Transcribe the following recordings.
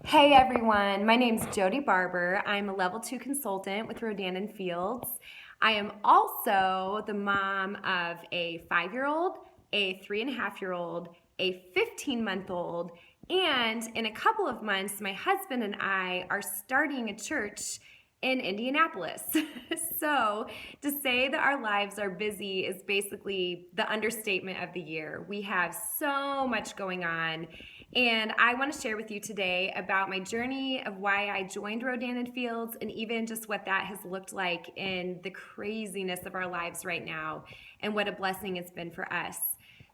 Hey everyone, my name's Jody Barber. I'm a level 2 consultant with Rodan and Fields. I am also the mom of a 5-year-old, a 3.5-year-old, a 15-month-old, and in a couple of months, my husband and I are starting a church in Indianapolis. So, to say that our lives are busy is basically the understatement of the year. We have so much going on, and I want to share with you today about my journey of why I joined Rodan and Fields and even just what that has looked like in the craziness of our lives right now and what a blessing it's been for us.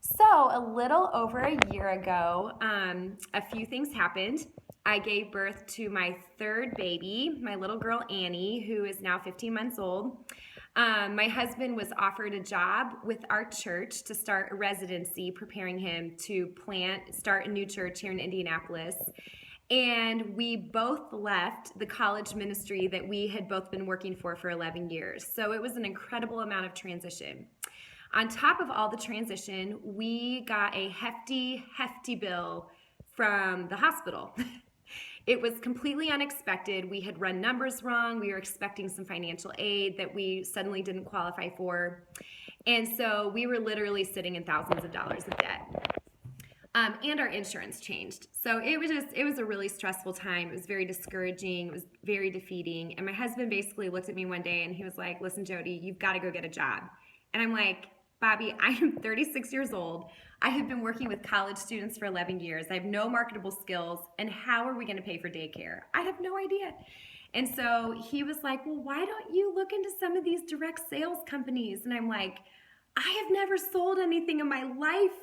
So, a little over a year ago, a few things happened. I gave birth to my third baby, my little girl Annie, who is now 15 months old. My husband was offered a job with our church to start a residency, preparing him to start a new church here in Indianapolis. And we both left the college ministry that we had both been working for 11 years. So it was an incredible amount of transition. On top of all the transition, we got a hefty bill from the hospital. It was completely unexpected. We had run numbers wrong. We were expecting some financial aid that we suddenly didn't qualify for. And so we were literally sitting in thousands of dollars of debt. And our insurance changed. So it was a really stressful time. It was very discouraging. It was very defeating. And my husband basically looked at me one day and he was like, "Listen, Jody, you've got to go get a job." And I'm like, "Bobby, I am 36 years old. I have been working with college students for 11 years. I have no marketable skills. And how are we going to pay for daycare? I have no idea." And so he was like, "Well, why don't you look into some of these direct sales companies?" And I'm like, "I have never sold anything in my life.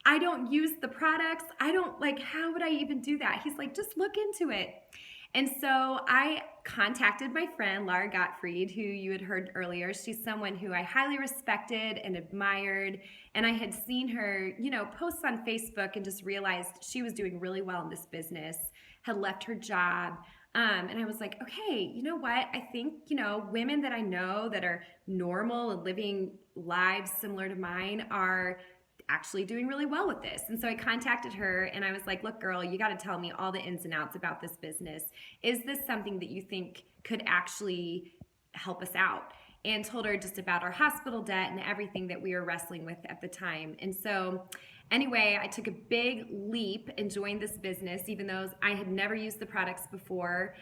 I don't use the products. How would I even do that?" He's like, "Just look into it." And so I contacted my friend, Laura Gottfried, who you had heard earlier. She's someone who I highly respected and admired. And I had seen her, post on Facebook and just realized she was doing really well in this business, had left her job. And I was like, okay, you know what? I think, women that I know that are normal and living lives similar to mine are actually doing really well with this. And so I contacted her and I was like, "Look, girl, you got to tell me all the ins and outs about this business. Is this something that you think could actually help us out?" And told her just about our hospital debt and everything that we were wrestling with at the time. And so anyway, I took a big leap and joined this business, even though I had never used the products before.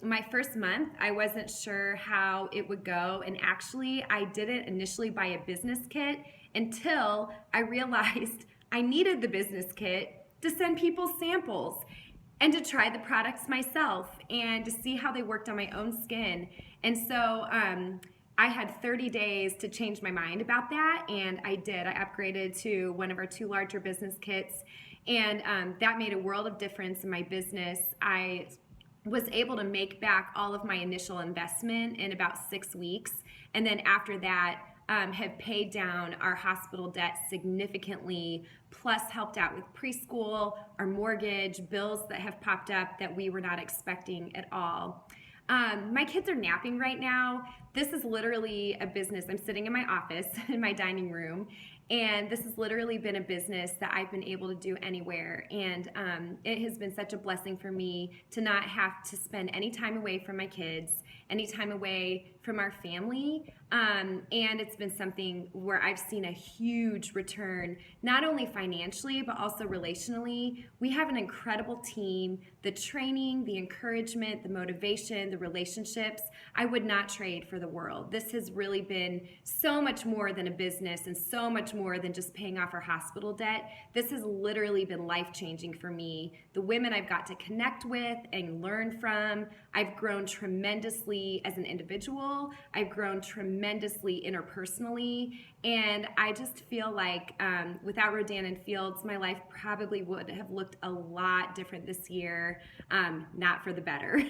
My first month, I wasn't sure how it would go. And actually, I didn't initially buy a business kit until I realized I needed the business kit to send people samples and to try the products myself and to see how they worked on my own skin. And so I had 30 days to change my mind about that, and I did. I upgraded to one of our 2 larger business kits, and that made a world of difference in my business. I was able to make back all of my initial investment in about 6 weeks, and then after that, have paid down our hospital debt significantly, plus helped out with preschool, our mortgage, bills that have popped up that we were not expecting at all. My kids are napping right now. This is literally a business. I'm sitting in my office, in my dining room, and this has literally been a business that I've been able to do anywhere. And it has been such a blessing for me to not have to spend any time away from my kids, any time away from our family. And it's been something where I've seen a huge return, not only financially, but also relationally. We have an incredible team. The training, the encouragement, the motivation, the relationships, I would not trade for the world. This has really been so much more than a business and so much more than just paying off our hospital debt. This has literally been life-changing for me. The women I've got to connect with and learn from, I've grown tremendously as an individual. I've grown tremendously interpersonally, and I just feel like without Rodan and Fields, my life probably would have looked a lot different this year, not for the better.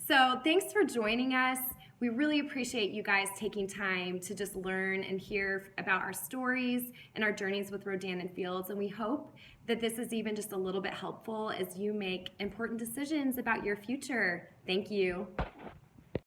So thanks for joining us. We really appreciate you guys taking time to just learn and hear about our stories and our journeys with Rodan and Fields, and we hope that this is even just a little bit helpful as you make important decisions about your future. Thank you.